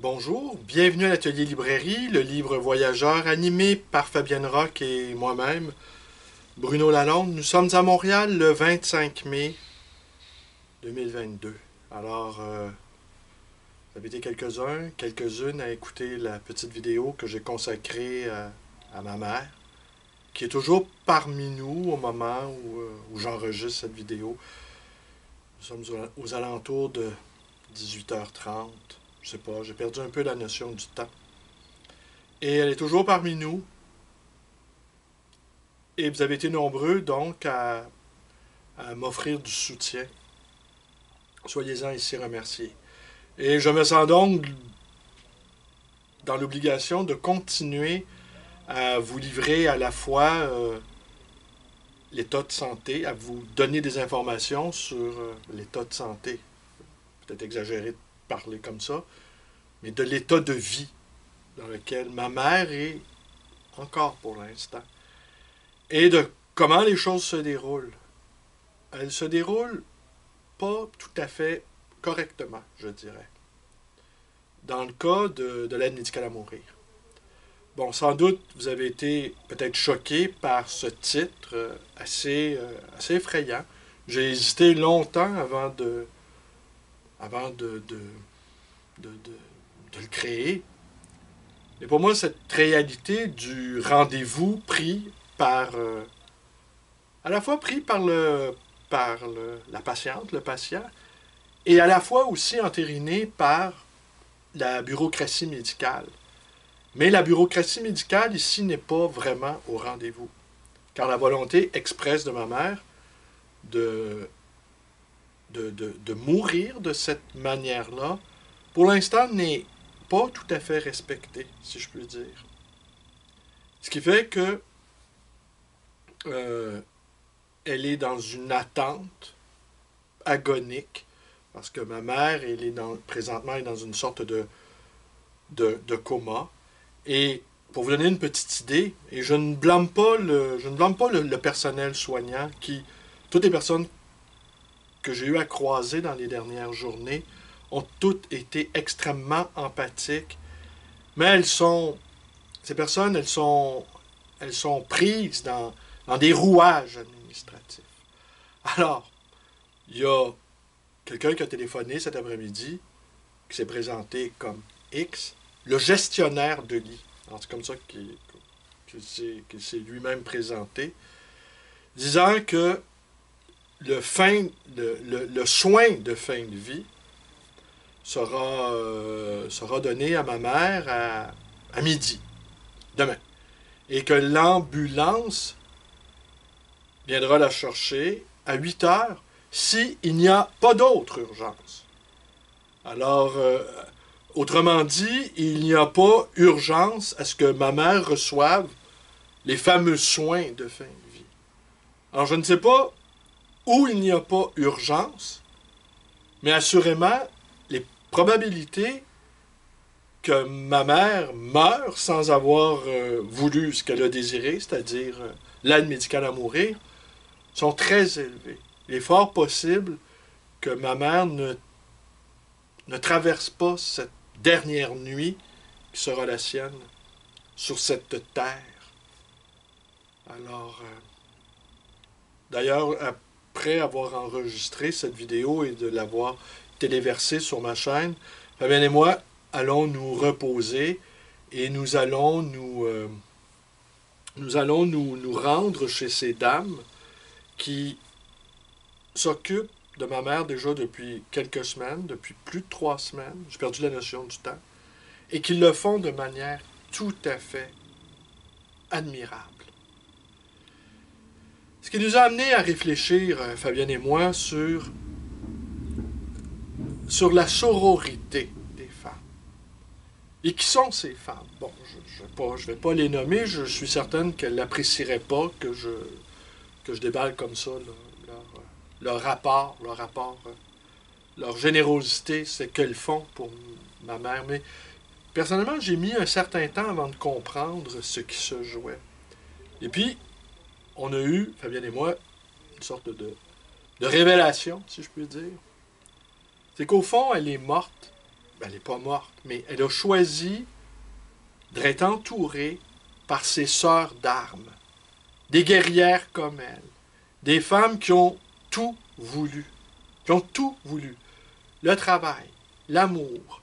Bonjour, bienvenue à l'Atelier Librairie, le livre voyageur animé par Fabienne Roch et moi-même, Bruno Lalonde. Nous sommes à Montréal le 25 mai 2022. Alors, vous avez été quelques-unes à écouter la petite vidéo que j'ai consacrée à ma mère, qui est toujours parmi nous au moment où j'enregistre cette vidéo. Nous sommes aux alentours de 18h30. Je sais pas, j'ai perdu un peu la notion du temps. Et elle est toujours parmi nous. Et vous avez été nombreux, donc, à m'offrir du soutien. Soyez-en ici remerciés. Et je me sens donc dans l'obligation de continuer à vous livrer à la fois l'état de santé, à vous donner des informations sur l'état de santé. Peut-être exagéré de parler comme ça, mais de l'état de vie dans lequel ma mère est encore pour l'instant. Et de comment les choses se déroulent. Elles se déroulent pas tout à fait correctement, je dirais. Dans le cas de l'aide médicale à mourir. Bon, sans doute, vous avez été peut-être choqué par ce titre assez effrayant. J'ai hésité longtemps avant de le créer. Et pour moi, cette réalité du rendez-vous pris à la fois pris la patiente, le patient, et à la fois aussi entériné par la bureaucratie médicale. Mais la bureaucratie médicale, ici, n'est pas vraiment au rendez-vous. Car la volonté expresse de ma mère de mourir de cette manière-là, pour l'instant, n'est pas tout à fait respectée, si je puis dire. Ce qui fait que elle est dans une attente agonique, parce que ma mère, présentement, est dans une sorte de coma. Et pour vous donner une petite idée, et je ne blâme pas le personnel soignant, toutes les personnes que j'ai eu à croiser dans les dernières journées ont toutes été extrêmement empathiques, mais ces personnes, elles sont prises dans des rouages administratifs. Alors, il y a quelqu'un qui a téléphoné cet après-midi, qui s'est présenté comme X, le gestionnaire de lit. Alors, c'est comme ça qu'il s'est lui-même présenté, disant que le soin de fin de vie sera donné à ma mère à midi, demain. Et que l'ambulance viendra la chercher à 8 heures s'il n'y a pas d'autre urgence. Alors, autrement dit, il n'y a pas urgence à ce que ma mère reçoive les fameux soins de fin de vie. Alors, je ne sais pas où il n'y a pas urgence, mais assurément, les probabilités que ma mère meure sans avoir voulu ce qu'elle a désiré, c'est-à-dire l'aide médicale à mourir, sont très élevées. Il est fort possible que ma mère ne traverse pas cette dernière nuit qui sera la sienne sur cette terre. Alors, d'ailleurs, après avoir enregistré cette vidéo et de l'avoir téléversée sur ma chaîne, Fabien et moi allons nous reposer et nous allons nous rendre chez ces dames qui s'occupent de ma mère déjà depuis quelques semaines, depuis plus de 3 semaines, j'ai perdu la notion du temps, et qui le font de manière tout à fait admirable. Ce qui nous a amené à réfléchir, Fabienne et moi, sur la sororité des femmes. Et qui sont ces femmes? Bon, je vais pas les nommer, je suis certaine qu'elles n'apprécieraient pas que je déballe comme ça leur rapport, leur générosité, c'est qu'elles font pour ma mère. Mais personnellement, j'ai mis un certain temps avant de comprendre ce qui se jouait. Et puis, on a eu, Fabienne et moi, une sorte de révélation, si je puis dire. C'est qu'au fond, elle est morte elle n'est pas morte, mais elle a choisi d'être entourée par ses sœurs d'armes, des guerrières comme elle, des femmes qui ont tout voulu, qui ont tout voulu. Le travail, l'amour,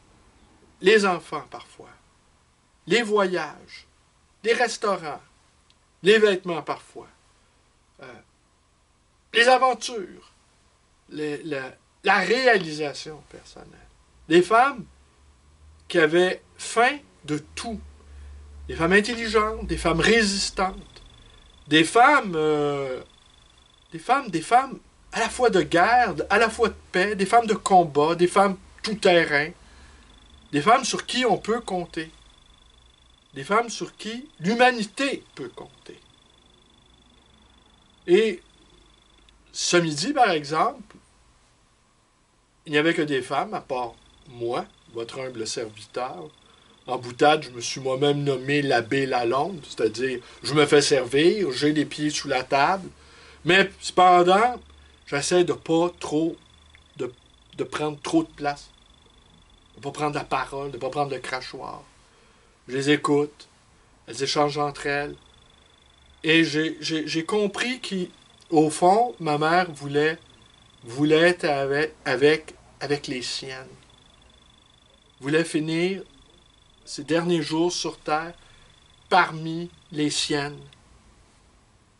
les enfants parfois, les voyages, les restaurants, les vêtements parfois, les aventures, la réalisation personnelle. Des femmes qui avaient faim de tout. Des femmes intelligentes, des femmes résistantes, des femmes à la fois de guerre, à la fois de paix, des femmes de combat, des femmes tout-terrain, des femmes sur qui on peut compter, des femmes sur qui l'humanité peut compter. Et ce midi, par exemple, il n'y avait que des femmes, à part moi, votre humble serviteur. En boutade, je me suis moi-même nommé l'abbé Lalonde, c'est-à-dire je me fais servir, j'ai les pieds sous la table, mais cependant, j'essaie de pas trop, de prendre trop de place, de ne pas prendre la parole, de ne pas prendre le crachoir. Je les écoute, elles échangent entre elles, et j'ai compris qu'au fond, ma mère voulait être avec les siennes, voulait finir ses derniers jours sur Terre parmi les siennes.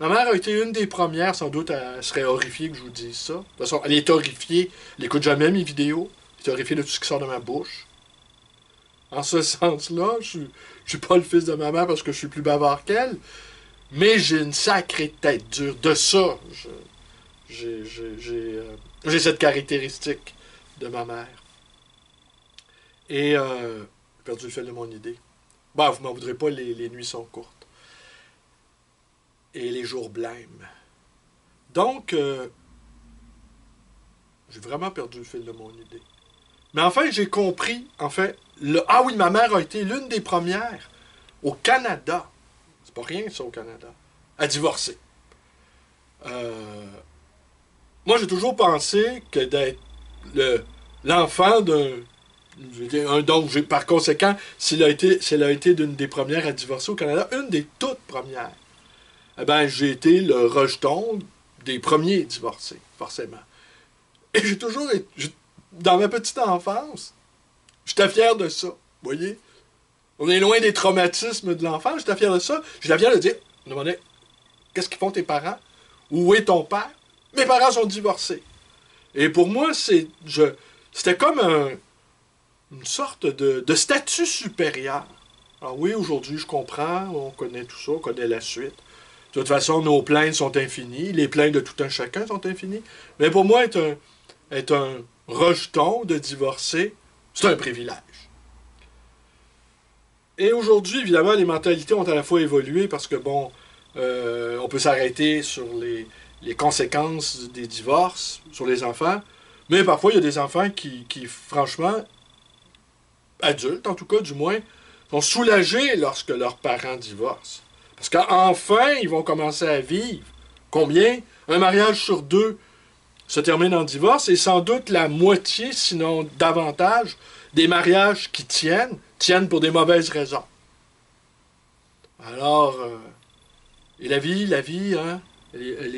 Ma mère a été une des premières, sans doute, elle serait horrifiée que je vous dise ça. De toute façon, elle est horrifiée, elle n'écoute jamais mes vidéos, elle est horrifiée de tout ce qui sort de ma bouche. En ce sens-là, je ne suis pas le fils de ma mère parce que je suis plus bavard qu'elle, mais j'ai une sacrée tête dure. De ça, j'ai cette caractéristique de ma mère. Et j'ai perdu le fil de mon idée. Bah, vous m'en voudrez pas, les nuits sont courtes. Et les jours blêmes. Donc, j'ai vraiment perdu le fil de mon idée. Mais enfin, j'ai compris, ah oui, ma mère a été l'une des premières au Canada, c'est pas rien ça au Canada, à divorcer. Moi, j'ai toujours pensé que d'être l'enfant donc, par conséquent, s'il a été d'une des premières à divorcer au Canada, une des toutes premières, eh bien, j'ai été le rejeton des premiers divorcés, forcément. Et j'ai toujours été, dans ma petite enfance, j'étais fier de ça, vous voyez? On est loin des traumatismes de l'enfance, j'étais fier de ça. J'étais fier de dire, on me demandait, qu'est-ce qu'ils font tes parents? Où est ton père? Mes parents sont divorcés. Et pour moi, c'était comme une sorte de statut supérieur. Alors oui, aujourd'hui, je comprends, on connaît tout ça, on connaît la suite. De toute façon, nos plaintes sont infinies, les plaintes de tout un chacun sont infinies. Mais pour moi, être un rejeton de divorcer, c'est un privilège. Et aujourd'hui, évidemment, les mentalités ont à la fois évolué parce que, bon, on peut s'arrêter sur les conséquences des divorces, sur les enfants, mais parfois, il y a des enfants qui franchement, adultes en tout cas, du moins, sont soulagés lorsque leurs parents divorcent. Parce qu'enfin, ils vont commencer à vivre. Combien? Un mariage sur 2 se termine en divorce et sans doute la moitié, sinon davantage, des mariages qui tiennent pour des mauvaises raisons. Alors, et la vie, hein, elle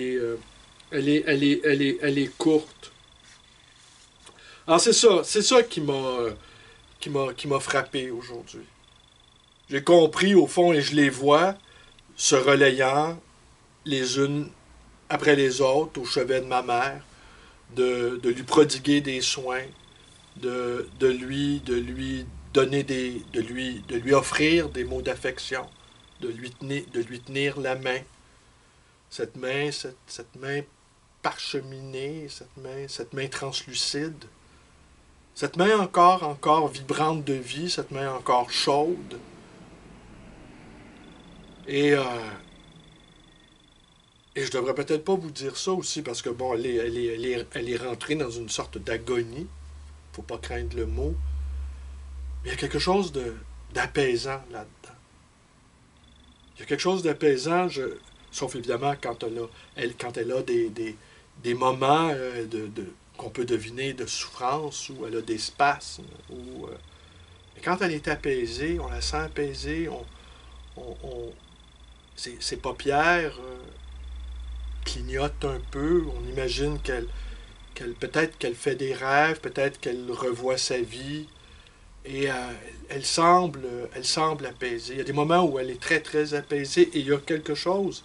est courte. Alors c'est ça qui m'a frappé aujourd'hui. J'ai compris au fond et je les vois se relayant les unes après les autres au chevet de ma mère, de lui prodiguer des soins, de lui donner de lui offrir des mots d'affection, de lui tenir la main. Cette main parcheminée, cette main translucide, cette main encore vibrante de vie, cette main encore chaude. Et je devrais peut-être pas vous dire ça aussi, parce que bon, elle est rentrée dans une sorte d'agonie. Faut pas craindre le mot. Mais il y a quelque chose d'apaisant là-dedans. Il y a quelque chose d'apaisant, sauf évidemment quand elle a des moments qu'on peut deviner de souffrance, ou elle a des spasmes, ou... mais quand elle est apaisée, on la sent apaisée, ses paupières clignotent un peu, on imagine peut-être qu'elle fait des rêves, peut-être qu'elle revoit sa vie, et elle semble apaisée. Il y a des moments où elle est très, très apaisée, et il y a quelque chose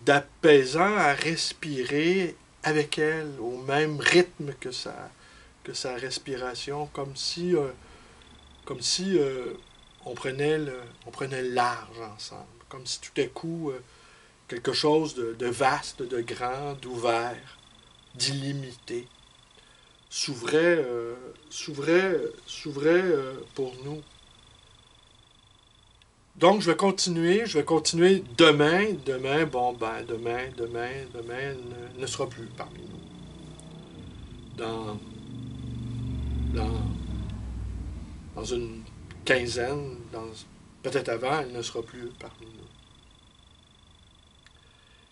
d'apaisant à respirer avec elle, au même rythme que sa respiration, comme si on prenait le large ensemble, comme si tout à coup quelque chose de vaste, de grand, d'ouvert, d'illimité s'ouvrait pour nous. Donc, je vais continuer demain, demain ne sera plus parmi nous. Dans, dans, dans une quinzaine, peut-être avant, elle ne sera plus parmi nous.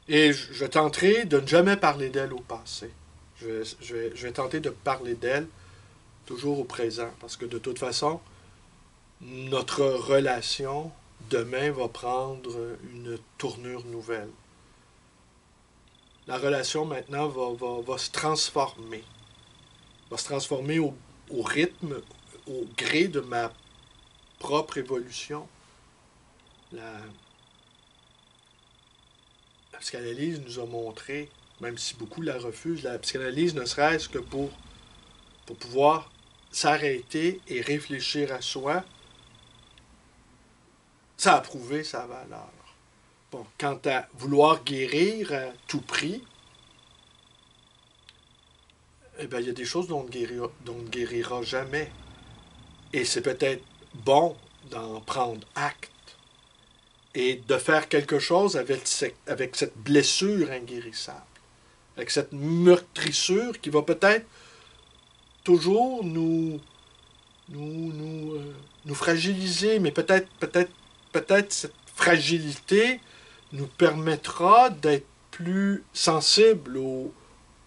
Et je tenterai de ne jamais parler d'elle au passé. Je vais tenter de parler d'elle toujours au présent, parce que de toute façon, notre relation demain va prendre une tournure nouvelle. La relation maintenant va se transformer. Va se transformer au rythme, au gré de ma propre évolution. La psychanalyse nous a montré, même si beaucoup la refusent, la psychanalyse ne serait-ce que pour pouvoir s'arrêter et réfléchir à soi, ça a prouvé sa valeur. Bon, quant à vouloir guérir à tout prix, eh bien, il y a des choses dont on ne guérira jamais. Et c'est peut-être bon d'en prendre acte et de faire quelque chose avec cette blessure inguérissable, avec cette meurtrissure qui va peut-être toujours nous fragiliser, mais peut-être cette fragilité nous permettra d'être plus sensibles au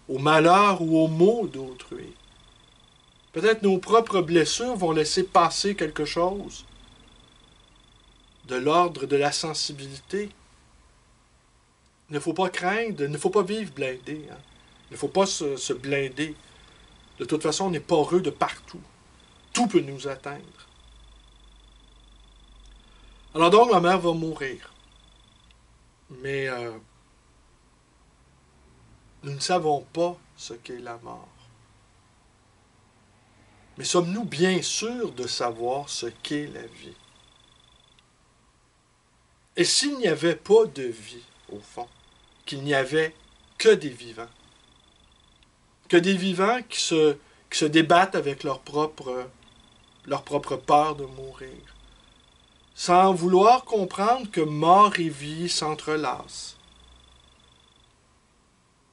malheur ou aux maux d'autrui. Peut-être nos propres blessures vont laisser passer quelque chose de l'ordre de la sensibilité. Il ne faut pas craindre, il ne faut pas vivre blindé. Hein. Il ne faut pas se blinder. De toute façon, on est poreux de partout. Tout peut nous atteindre. Alors donc, ma mère va mourir. Mais nous ne savons pas ce qu'est la mort. Mais sommes-nous bien sûrs de savoir ce qu'est la vie? Et s'il n'y avait pas de vie, au fond, qu'il n'y avait que des vivants qui se débattent avec leur propre peur de mourir, sans vouloir comprendre que mort et vie s'entrelacent.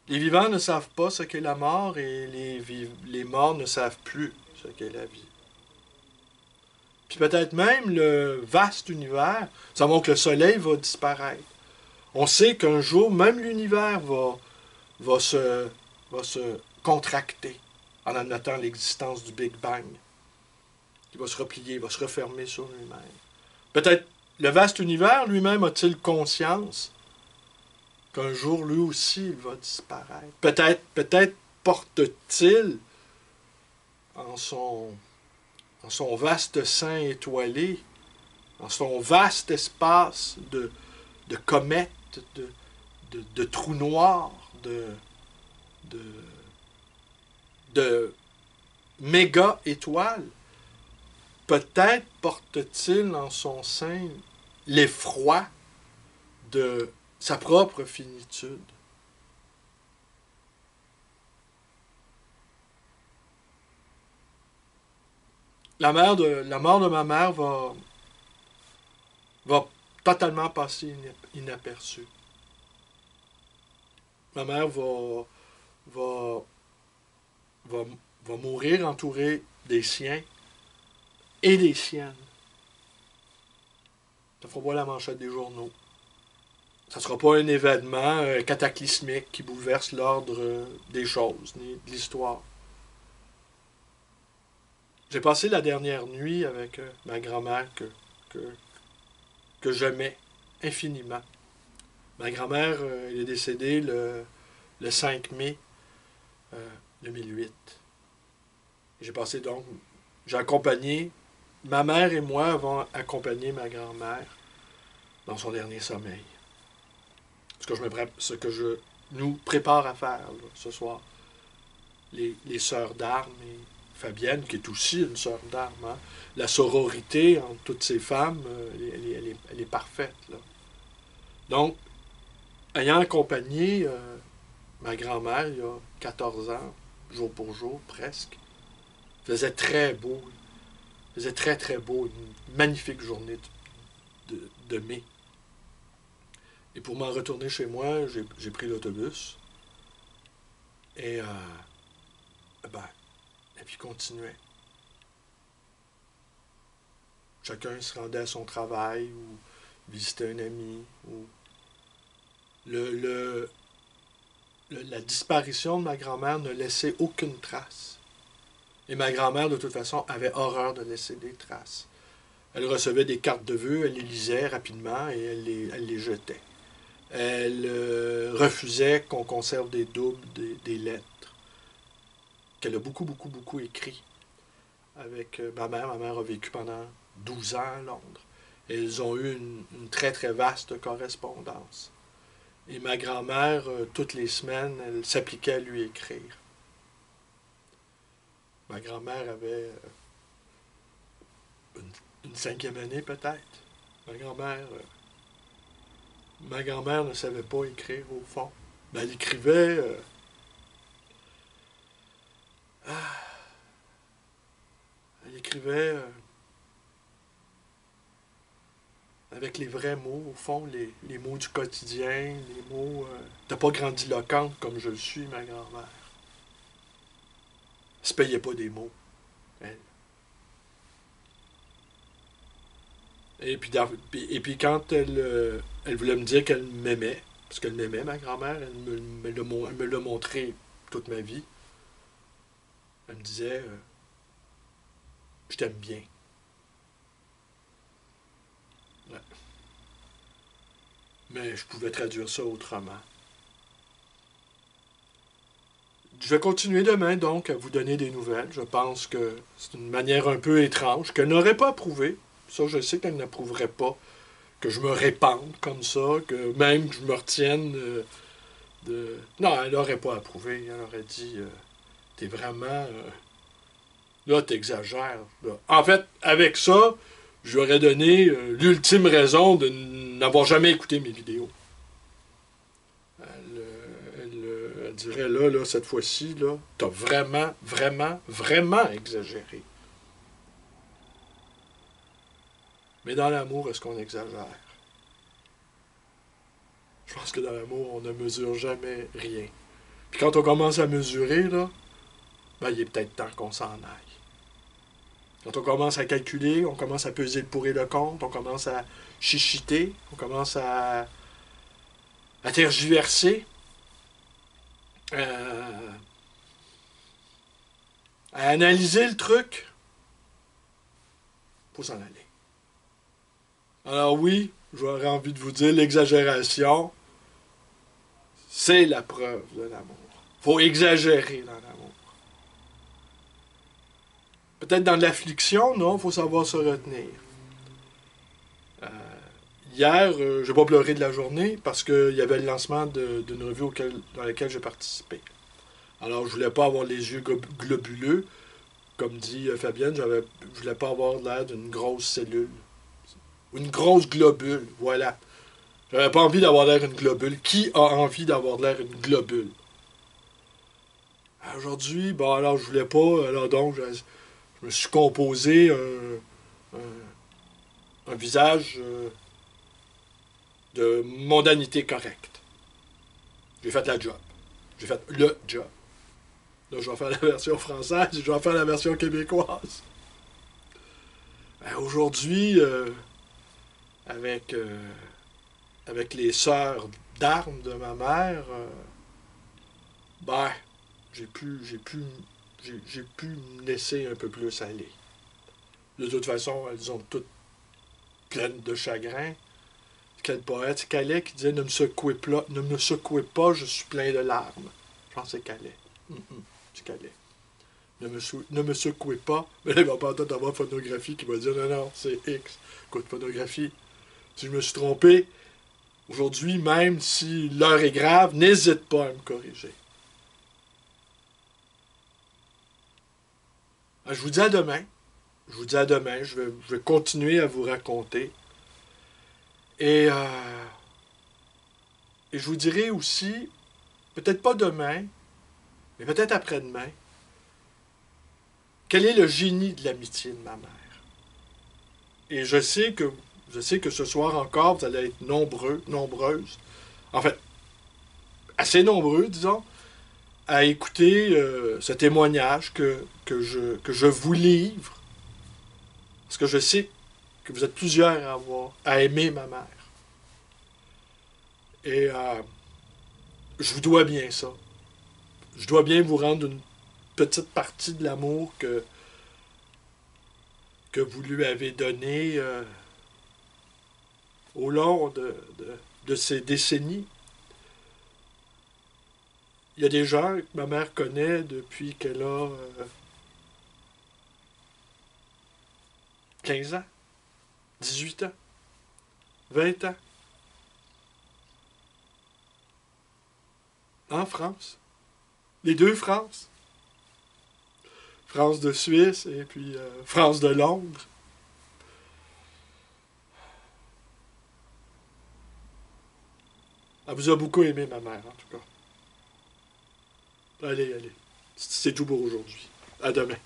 Les vivants ne savent pas ce qu'est la mort et les morts ne savent plus ce qu'est la vie. Puis peut-être même le vaste univers, nous savons que le soleil va disparaître. On sait qu'un jour, même l'univers va se contracter en admettant l'existence du Big Bang. Il va se replier, il va se refermer sur lui-même. Peut-être le vaste univers lui-même a-t-il conscience qu'un jour, lui aussi, il va disparaître. Peut-être porte-t-il en son vaste sein étoilé, en son vaste espace de comètes, de trous noirs, de méga-étoiles, peut-être porte-t-il en son sein l'effroi de sa propre finitude. La mort de ma mère va totalement passer inaperçue. Ma mère va mourir entourée des siens et des siennes. Ça fera voir la manchette des journaux. ça ne sera pas un événement cataclysmique qui bouleverse l'ordre des choses, ni de l'histoire. J'ai passé la dernière nuit avec ma grand-mère que j'aimais infiniment. Ma grand-mère elle est décédée le 5 mai 2008. J'ai passé donc, j'ai accompagné, ma mère et moi avons accompagné ma grand-mère dans son dernier sommeil. Ce que je nous prépare à faire là, ce soir. Les sœurs d'armes et Fabienne, qui est aussi une sœur d'armes. Hein? La sororité entre toutes ces femmes, elle est parfaite. Là. Donc, ayant accompagné ma grand-mère il y a 14 ans, jour pour jour, presque, faisait très beau. Faisait très, très beau. Une magnifique journée de mai. Et pour m'en retourner chez moi, j'ai pris l'autobus. Et la vie continuait. Chacun se rendait à son travail ou visitait un ami. Ou la disparition de ma grand-mère ne laissait aucune trace. Et ma grand-mère, de toute façon, avait horreur de laisser des traces. Elle recevait des cartes de vœux, elle les lisait rapidement et elle les jetait. Elle refusait qu'on conserve des doubles, des lettres, qu'elle a beaucoup, beaucoup, beaucoup écrit avec ma mère. Ma mère a vécu pendant 12 ans à Londres. Et ils ont eu une très, très vaste correspondance. Et ma grand-mère, toutes les semaines, elle s'appliquait à lui écrire. Ma grand-mère avait une 5e année peut-être. Ma grand-mère ne savait pas écrire au fond. Mais elle écrivait... elle écrivait avec les vrais mots, au fond, les mots du quotidien, les mots... t'as pas grandiloquente comme je le suis, ma grand-mère. Elle se payait pas des mots. Elle. Et puis quand elle voulait me dire qu'elle m'aimait, parce qu'elle m'aimait, ma grand-mère, elle me l'a montré toute ma vie. Elle me disait je t'aime bien. Ouais. Mais je pouvais traduire ça autrement. Je vais continuer demain, donc, à vous donner des nouvelles. Je pense que c'est une manière un peu étrange, qu'elle n'aurait pas approuvée. Ça, je sais qu'elle n'approuverait pas. Que je me répande comme ça, que même que je me retienne de... Non, elle n'aurait pas approuvé. Elle aurait dit, t'es vraiment... là, t'exagères. Là. En fait, avec ça, je lui aurais donné l'ultime raison de n'avoir jamais écouté mes vidéos. Elle dirait, là, cette fois-ci, là, t'as vraiment, vraiment, vraiment exagéré. Mais dans l'amour, est-ce qu'on exagère? Je pense que dans l'amour, on ne mesure jamais rien. Puis quand on commence à mesurer, là, il est peut-être temps qu'on s'en aille. Quand on commence à calculer, on commence à peser le pour et le contre, on commence à chichiter, on commence à tergiverser, à analyser le truc, faut s'en aller. Alors oui, j'aurais envie de vous dire, l'exagération, c'est la preuve de l'amour. Faut exagérer dans l'amour. Peut-être dans l'affliction, non, faut savoir se retenir. Hier, je n'ai pas pleuré de la journée parce qu'il y avait le lancement d'une revue dans laquelle j'ai participé. Alors, je voulais pas avoir les yeux globuleux. Comme dit Fabienne, je voulais pas avoir l'air d'une grosse cellule. Une grosse globule, voilà. J'avais pas envie d'avoir l'air d'une globule. Qui a envie d'avoir l'air d'une globule? Aujourd'hui, alors je voulais pas, alors donc je me suis composé un visage de mondanité correcte. J'ai fait la job. J'ai fait le job. Là, je vais faire la version française et je vais faire la version québécoise. Aujourd'hui, avec avec les sœurs d'armes de ma mère, ben, j'ai pu me laisser un peu plus aller. De toute façon, elles ont toutes pleines de chagrin. Quel poète? C'est Calais qui disait ne me secouez pas, je suis plein de larmes. Je pense que c'est Calais. C'est Calais. Ne me secouez pas. Mais là, il va pas entendre avoir phonographie qui va dire non, non, c'est X. Écoute, phonographie. Si je me suis trompé, aujourd'hui, même si l'heure est grave, n'hésite pas à me corriger. Alors, je vous dis à demain. Je vous dis à demain. Je vais continuer à vous raconter. Et je vous dirai aussi, peut-être pas demain, mais peut-être après-demain, quel est le génie de l'amitié de ma mère. Et je sais que ce soir encore, vous allez être nombreuses, en fait, assez nombreux, disons, à écouter ce témoignage que je vous livre. Parce que je sais que vous êtes plusieurs à aimer ma mère. Et je vous dois bien ça. Je dois bien vous rendre une petite partie de l'amour que vous lui avez donné au long de ces décennies. Il y a des gens que ma mère connaît depuis qu'elle a 15 ans, 18 ans, 20 ans, en France. Les deux France. France de Suisse et puis France de Londres. Elle vous a beaucoup aimé, ma mère, en tout cas. Allez, allez. C'est tout pour aujourd'hui. À demain.